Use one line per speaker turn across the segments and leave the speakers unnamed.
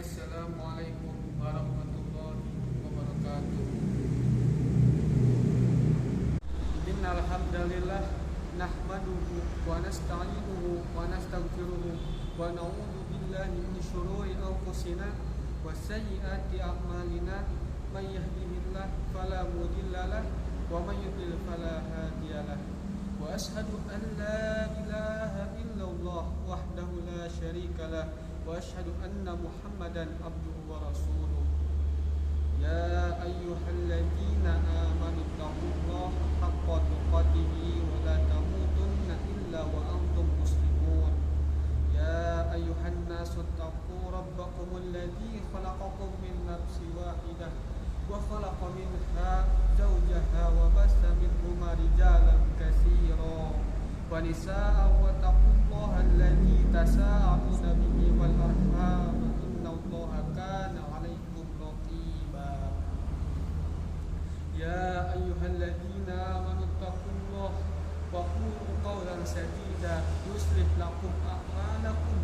Assalamualaikum warahmatullahi wabarakatuh. Innal hamdalillah nahmaduhu wa nasta'inuhu wa nastaghfiruhu wa na'udzu billahi min shururi anfusina wa sayyiati a'malina. May yahdihillahu fala mudhillalah wa may yudlil fala hadiyalah. Wa ashhadu an la ilaha illallah wahdahu la syarikalah wa ashhadu anna Muhammadan abduhu wa rasuluh. Ya ayyuhalladzina amanu taqullaha haqqa tuqatih wa la tamutunna illa wa antum muslimun. Ya ayyuhan nasu taqu rabbakumul ladzi khalaqakum min nafsin wahidah wa khalaqa minha zawjaha wa bassa minhuma rijalan katsiran wa nisaa wa taqullaha alladzi tasaaluna bihi wal arham innallaha kana 'alaikum raqiba. Ya ayyuhalladzina amanu taqullaha wa qulu qawlan sadida yuslih lakum a'malakum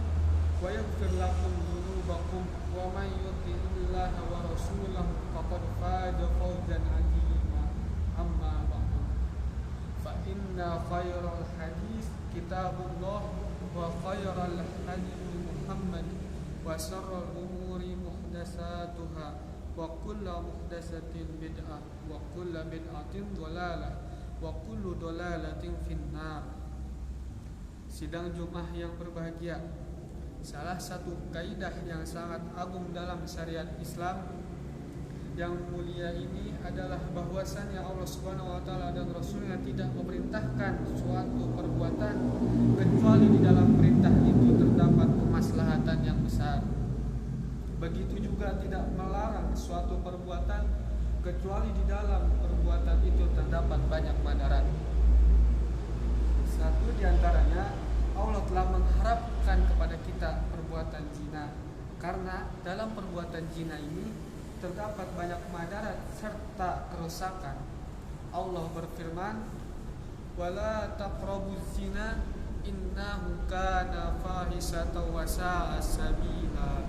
wa yaghfir lakum dhunubakum wa may yuti'illaha wa rasulahu faqad faza fawzan 'azima. Amma ba'du, fa inna khairal hadits kitabullah wa khairal hadi Muhammad wa syarrul umuri muhdatsatuha wa kullu muhdatsatin bid'ah wa kullu bid'atin dhalalah wa kullu dhalalatin finnar. Sidang Jumat yang berbahagia, salah satu kaidah yang sangat agung dalam syariat Islam yang mulia ini adalah bahwasannya Allah Subhanahu wa taala dan Rasulnya tidak memerintahkan suatu perbuatan kecuali di dalam perintah itu terdapat kemaslahatan yang besar. Begitu juga tidak melarang suatu perbuatan kecuali di dalam perbuatan itu terdapat banyak madarat. Satu di antaranya, Allah telah mengharapkan kepada kita perbuatan zina, karena dalam perbuatan zina ini terdapat banyak madarat serta kerusakan. Allah berfirman, "Wala taqrabuz zina innahu kana fahisatan wa sa'a sabila."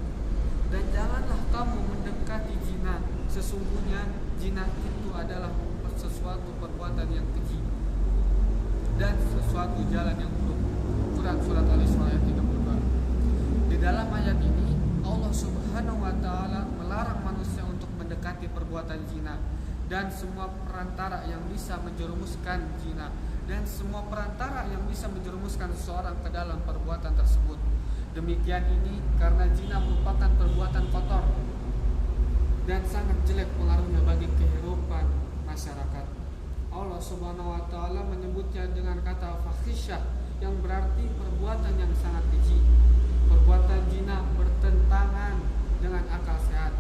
Dan janganlah kamu mendekati zina, sesungguhnya zina itu adalah sesuatu perbuatan yang keji dan sesuatu jalan yang buruk. Quran surat Al-Isra ayat 32. Di dalam ayat ini Allah Subhanahu wa taala melarang manusia untuk mendekati perbuatan zina dan semua perantara yang bisa menjerumuskan zina dan semua perantara yang bisa menjerumuskan seseorang ke dalam perbuatan tersebut. Demikian ini karena zina merupakan perbuatan kotor dan sangat jelek pengaruhnya bagi kehidupan masyarakat. Allah Subhanahu wa taala menyebutnya dengan kata fahisyah yang berarti perbuatan yang sangat keji. Perbuatan zina bertentangan dengan akal sehat.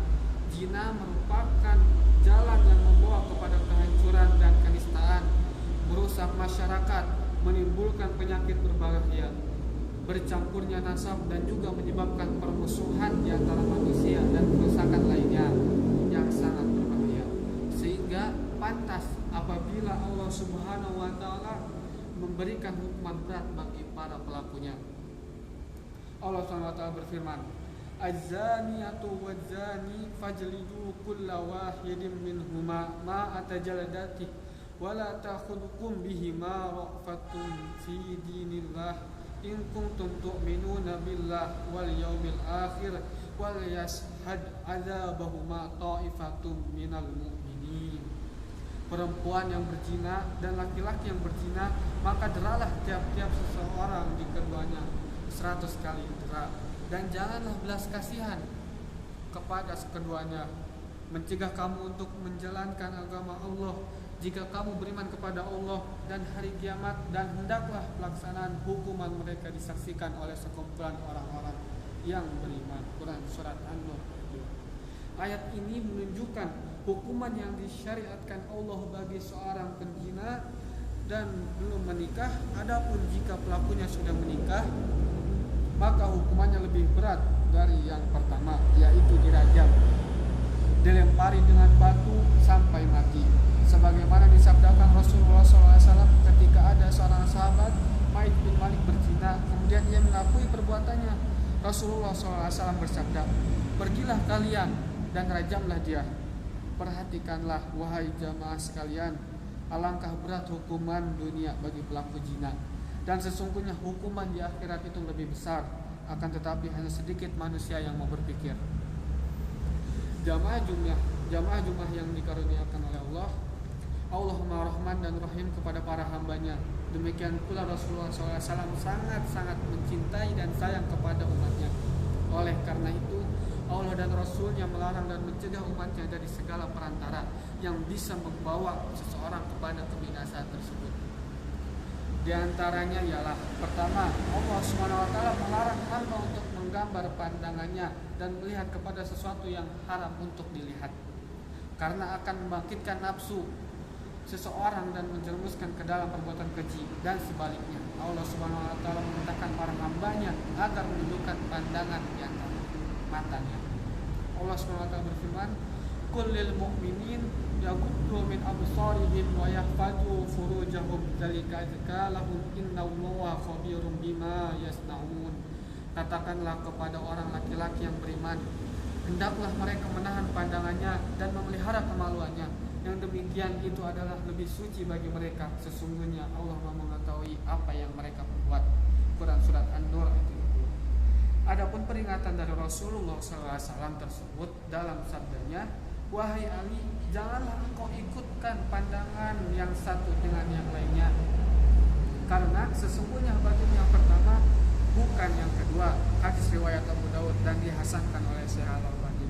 Zina merupakan jalan yang membawa kepada kehancuran dan kenistaan, merusak masyarakat, menimbulkan penyakit berbahaya, bercampurnya nasab dan juga menyebabkan permusuhan di antara manusia dan kerusakan lainnya yang sangat berbahaya. Sehingga pantas apabila Allah Subhanahu wa taala memberikan hukuman berat bagi para pelakunya. Allah Subhanahu wa taala berfirman, "Az-zaniyatu waz-zani fajlidu kulla wahidin minhuma ma'ata jaladati wa la ta'khudhukum bihima ra'fatun fi dinillah in kuntum tu'minuna billah wal yawmil akhir wal yashhad 'adzabahuma ta'ifatum minal mu'minin." Perempuan yang berzina dan laki-laki yang berzina, maka deralah tiap-tiap seseorang di keduanya 100 kali dera, dan janganlah belas kasihan kepada keduanya, mencegah kamu untuk menjalankan agama Allah jika kamu beriman kepada Allah dan hari kiamat, dan hendaklah pelaksanaan hukuman mereka disaksikan oleh sekumpulan orang-orang yang beriman. Quran surat An-Nur. Ayat ini menunjukkan hukuman yang disyariatkan Allah bagi seorang penzina dan belum menikah. Adapun jika pelakunya sudah menikah, maka hukumannya lebih berat dari yang pertama, yaitu dirajam, dilempari dengan batu sampai mati. Sebagaimana disabdakan Rasulullah SAW ketika ada seorang sahabat, Maid bin Malik berzina, kemudian ia mengakui perbuatannya. Rasulullah SAW bersabda, "Pergilah kalian dan rajamlah dia. Perhatikanlah wahai jamaah sekalian, alangkah berat hukuman dunia bagi pelaku zina, dan sesungguhnya hukuman di akhirat itu lebih besar, akan tetapi hanya sedikit manusia yang mau berpikir." Jamaah Jumat yang dikaruniakan oleh Allah, Allahumma rahman dan rahim kepada para hambanya. Demikian pula Rasulullah SAW sangat-sangat mencintai dan sayang kepada umatnya. Oleh karena itu, Allah dan Rasulnya melarang dan mencegah umatnya dari segala perantara yang bisa membawa seseorang kepada kebinasaan tersebut. Di antaranya ialah, pertama, Allah SWT melarang hamba untuk menggambar pandangannya dan melihat kepada sesuatu yang haram untuk dilihat, karena akan membangkitkan nafsu seseorang dan menjerumuskan ke dalam perbuatan keji. Dan sebaliknya, Allah SWT memerintahkan para hambanya agar menundukkan pandangan di antara matanya. Allah SWT berfirman, "Qul lil mu'minin yaghuddu min absarihim wa yahfazu furujahum dzalika azka lahum innallaha khabirum bima yasnaun." Katakanlah kepada orang laki-laki yang beriman, hendaklah mereka menahan pandangannya dan memelihara kemaluannya. Yang demikian itu adalah lebih suci bagi mereka. Sesungguhnya Allah mengetahui apa yang mereka perbuat. Quran Surat An-Nur ayat 30. Adapun peringatan dari Rasulullah SAW tersebut dalam sabdanya, "Wahai Ali, janganlah engkau ikutkan pandangan yang satu dengan yang lainnya, karena sesungguhnya bagimu yang pertama bukan yang kedua." Hadis riwayat Abu Daud dan dihasankan oleh Syekh Al-Albani.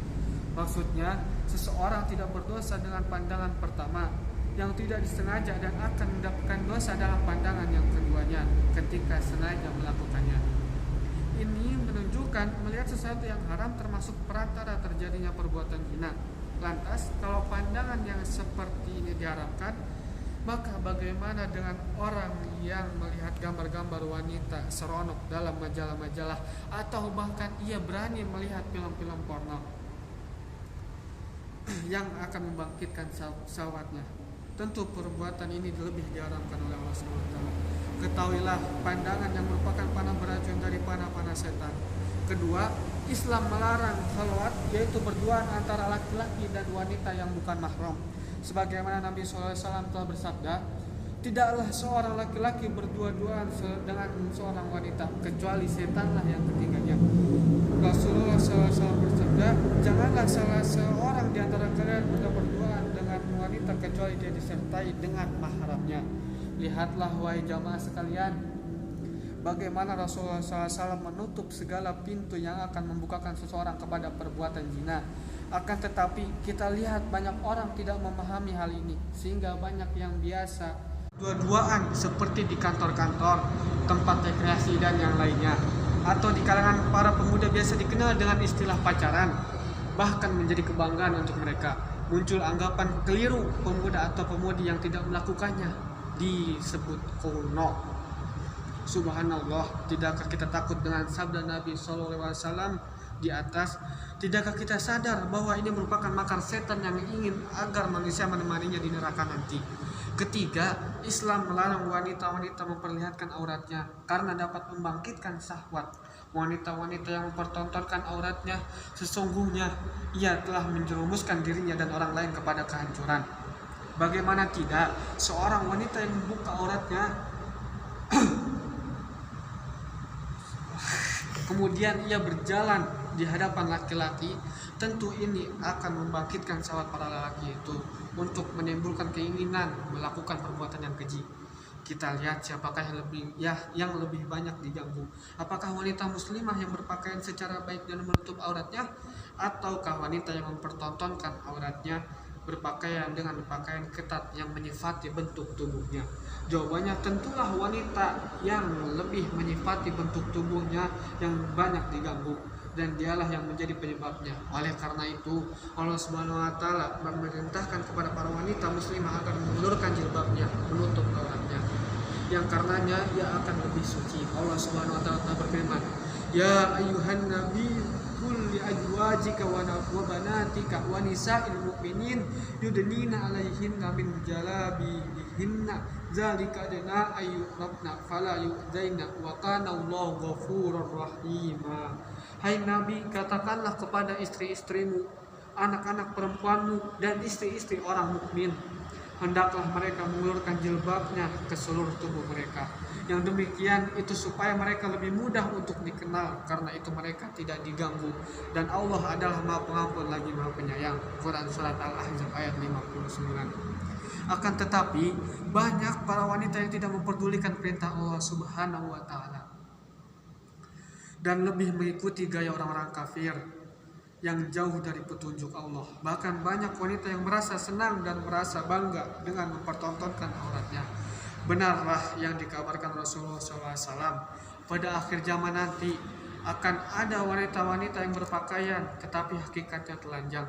Maksudnya, seseorang tidak berdosa dengan pandangan pertama yang tidak disengaja dan akan mendapatkan dosa dalam pandangan yang keduanya ketika sengaja melakukannya. Ini menunjukkan melihat sesuatu yang haram termasuk perantara terjadinya perbuatan zina. Lantas, kalau pandangan yang seperti ini diharamkan, maka bagaimana dengan orang yang melihat gambar-gambar wanita seronok dalam majalah-majalah, atau bahkan ia berani melihat film-film porno yang akan membangkitkan syahwatnya? Tentu perbuatan ini lebih diharamkan oleh Allah SWT. Ketahuilah, pandangan yang merupakan panah beracun dari panah-panah setan. Kedua, Islam melarang khalwat, yaitu berduaan antara laki-laki dan wanita yang bukan mahram. Sebagaimana Nabi SAW telah bersabda, "Tidaklah seorang laki-laki berdua-duaan dengan seorang wanita, kecuali setanlah yang ketiganya." Rasulullah SAW bersabda, "Janganlah salah seorang di antara kalian berduaan dengan wanita kecuali dia disertai dengan mahramnya." Lihatlah wahai jamaah sekalian, bagaimana Rasulullah SAW menutup segala pintu yang akan membukakan seseorang kepada perbuatan zina. Akan tetapi kita lihat banyak orang tidak memahami hal ini, sehingga banyak yang biasa dua-duaan seperti di kantor-kantor, tempat rekreasi dan yang lainnya, atau di kalangan para pemuda biasa dikenal dengan istilah pacaran, bahkan menjadi kebanggaan untuk mereka. Muncul anggapan keliru, pemuda atau pemudi yang tidak melakukannya disebut kuno. Subhanallah, tidakkah kita takut dengan sabda Nabi SAW di atas? Tidakkah kita sadar bahwa ini merupakan makar setan yang ingin agar manusia menemaninya di neraka nanti? Ketiga, Islam melarang wanita-wanita memperlihatkan auratnya karena dapat membangkitkan syahwat. Wanita-wanita yang mempertontonkan auratnya, sesungguhnya ia telah menjerumuskan dirinya dan orang lain kepada kehancuran. Bagaimana tidak, seorang wanita yang membuka auratnya kemudian ia berjalan di hadapan laki-laki, tentu ini akan membangkitkan syahwat para lelaki itu untuk menimbulkan keinginan melakukan perbuatan yang keji. Kita lihat siapakah yang lebih banyak diganggu. Apakah wanita muslimah yang berpakaian secara baik dan menutup auratnya, ataukah wanita yang mempertontonkan auratnya berpakaian dengan pakaian ketat yang menyifati bentuk tubuhnya? Jawabannya tentulah wanita yang lebih menyifati bentuk tubuhnya yang banyak diganggu, dan dialah yang menjadi penyebabnya. Oleh karena itu, Allah SWT memerintahkan kepada para wanita muslimah agar mengulurkan jilbabnya, menutup auratnya, yang karenanya ia akan lebih suci. Allah SWT berfirman, "Ya ayyuhan nabi qul li azwajika wa banatika wa nisa'il mu'minin yudnina 'alaihinna min jalabibihinna Zalika adna ayyurabna fala yu'zaina wa kana Allahu ghafurur rahima. Hai Nabi, katakanlah kepada istri-istrimu, anak-anak perempuanmu dan istri-istri orang mukmin, hendaklah mereka mengulurkan jilbabnya ke seluruh tubuh mereka. Yang demikian itu supaya mereka lebih mudah untuk dikenal, karena itu mereka tidak diganggu, dan Allah adalah Maha Pengampun lagi Maha Penyayang. Quran Surat Al-Ahzab ayat 59. Akan tetapi banyak para wanita yang tidak memperdulikan perintah Allah Subhanahu wa Ta'ala dan lebih mengikuti gaya orang-orang kafir yang jauh dari petunjuk Allah. Bahkan banyak wanita yang merasa senang dan merasa bangga dengan mempertontonkan auratnya. Benarlah yang dikabarkan Rasulullah SAW, pada akhir zaman nanti akan ada wanita-wanita yang berpakaian tetapi hakikatnya telanjang.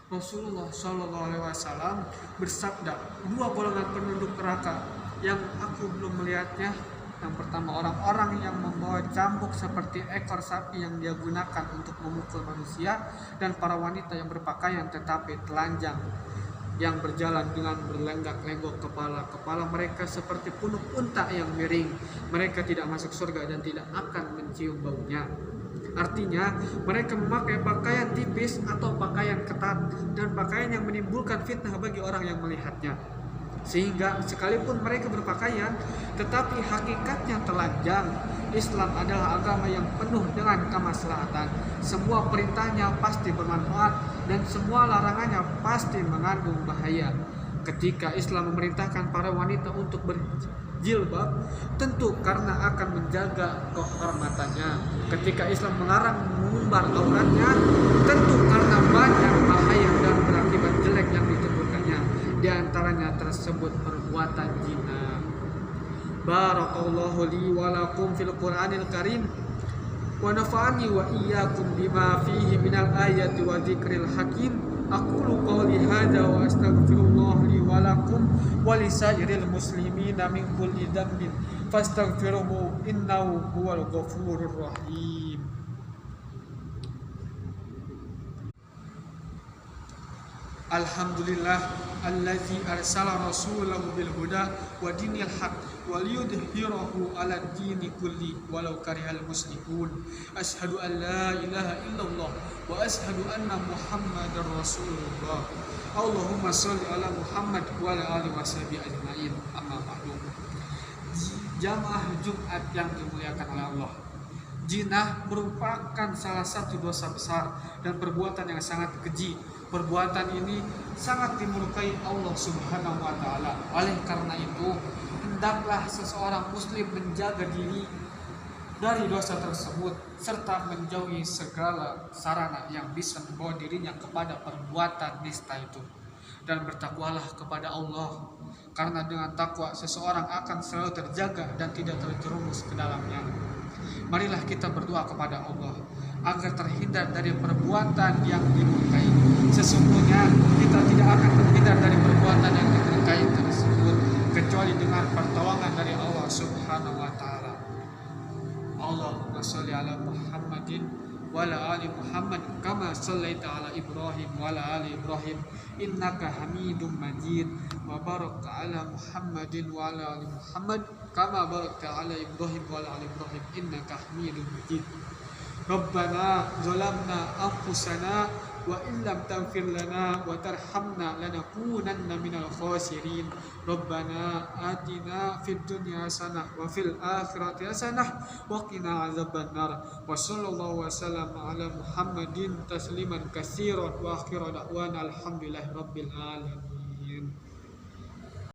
Rasulullah SAW bersabda, dua golongan penduduk neraka yang aku belum melihatnya. Yang pertama, orang-orang yang membawa cambuk seperti ekor sapi yang dia gunakan untuk memukul manusia, dan para wanita yang berpakaian tetapi telanjang, yang berjalan dengan berlenggak-lenggok kepala mereka seperti punuk unta yang miring. Mereka tidak masuk surga dan tidak akan mencium baunya. Artinya, mereka memakai pakaian tipis atau pakaian ketat dan pakaian yang menimbulkan fitnah bagi orang yang melihatnya. Sehingga sekalipun mereka berpakaian, tetapi hakikatnya telanjang. Islam adalah agama yang penuh dengan kemaslahatan. Semua perintahnya pasti bermanfaat dan semua larangannya pasti mengandung bahaya. Ketika Islam memerintahkan para wanita untuk berjilbab, tentu karena akan menjaga kehormatannya. Ketika Islam melarang mengumbar auratnya, tentu karena banyak bahaya dan berakibat jelek yang ditemukannya. Di antaranya tersebut perbuatan zina. Barakallahu li wa lakum fil Qur'anil Karim wa nafa'ani wa iyyakum bima fihi minal ayati wa dzikril hakim. Aqulu qawli hadza wa astaghfirullah li wa lakum wa lisairil muslimina min kulli dhanbin fastaghfiruhu innahu huwal ghafurur rahim. Alhamdulillah allazi arsala rasulahu bil huda wa dinil haq wa liyudhhirahu 'ala ad-dini kulli walau karihal muslimun. Asyhadu an la ilaha illallah wa asyhadu anna Muhammadar Rasulullah. Allahumma shalli ala Muhammad wa ala alihi washabihi ajmain. Amma ba'du. Jamaah Jumat yang dimuliakan oleh Allah, zina merupakan salah satu dosa besar dan perbuatan yang sangat keji. Perbuatan ini sangat dimurkai Allah Subhanahu wa Ta'ala. Oleh karena itu, hendaklah seseorang muslim menjaga diri dari dosa tersebut serta menjauhi segala sarana yang bisa membawa dirinya kepada perbuatan nista itu. Dan bertakwalah kepada Allah, karena dengan takwa seseorang akan selalu terjaga dan tidak terjerumus ke dalamnya. Marilah kita berdoa kepada Allah agar terhindar dari perbuatan yang dimurkai. Sesungguhnya kita tidak akan terhindar dari perbuatan yang dimurkai tersebut kecuali dengan pertolongan dari Allah Subhanahu wa Ta'ala. Allahumma sholli ala Muhammadin wa ala ali Muhammad kama shallaita ala Ibrahim wa ala ali Ibrahim innaka Hamidum Majid, wa barik ala Muhammadin wa ala ali Muhammad kama barakta ala Ibrahim wa ala ali Ibrahim innaka Hamidum Majid. Rabbana zalamna anfusana wa illam taghfir lana wa tarhamna lanakunanna minal khasirin. Rabbana atina fid dunya hasanah wa fil akhirati hasanah wa qina azabannar. Wa sallallahu wasallam ala Muhammadin tasliman katsiran wa akhiru da'wana alhamdulillahi rabbil alamin.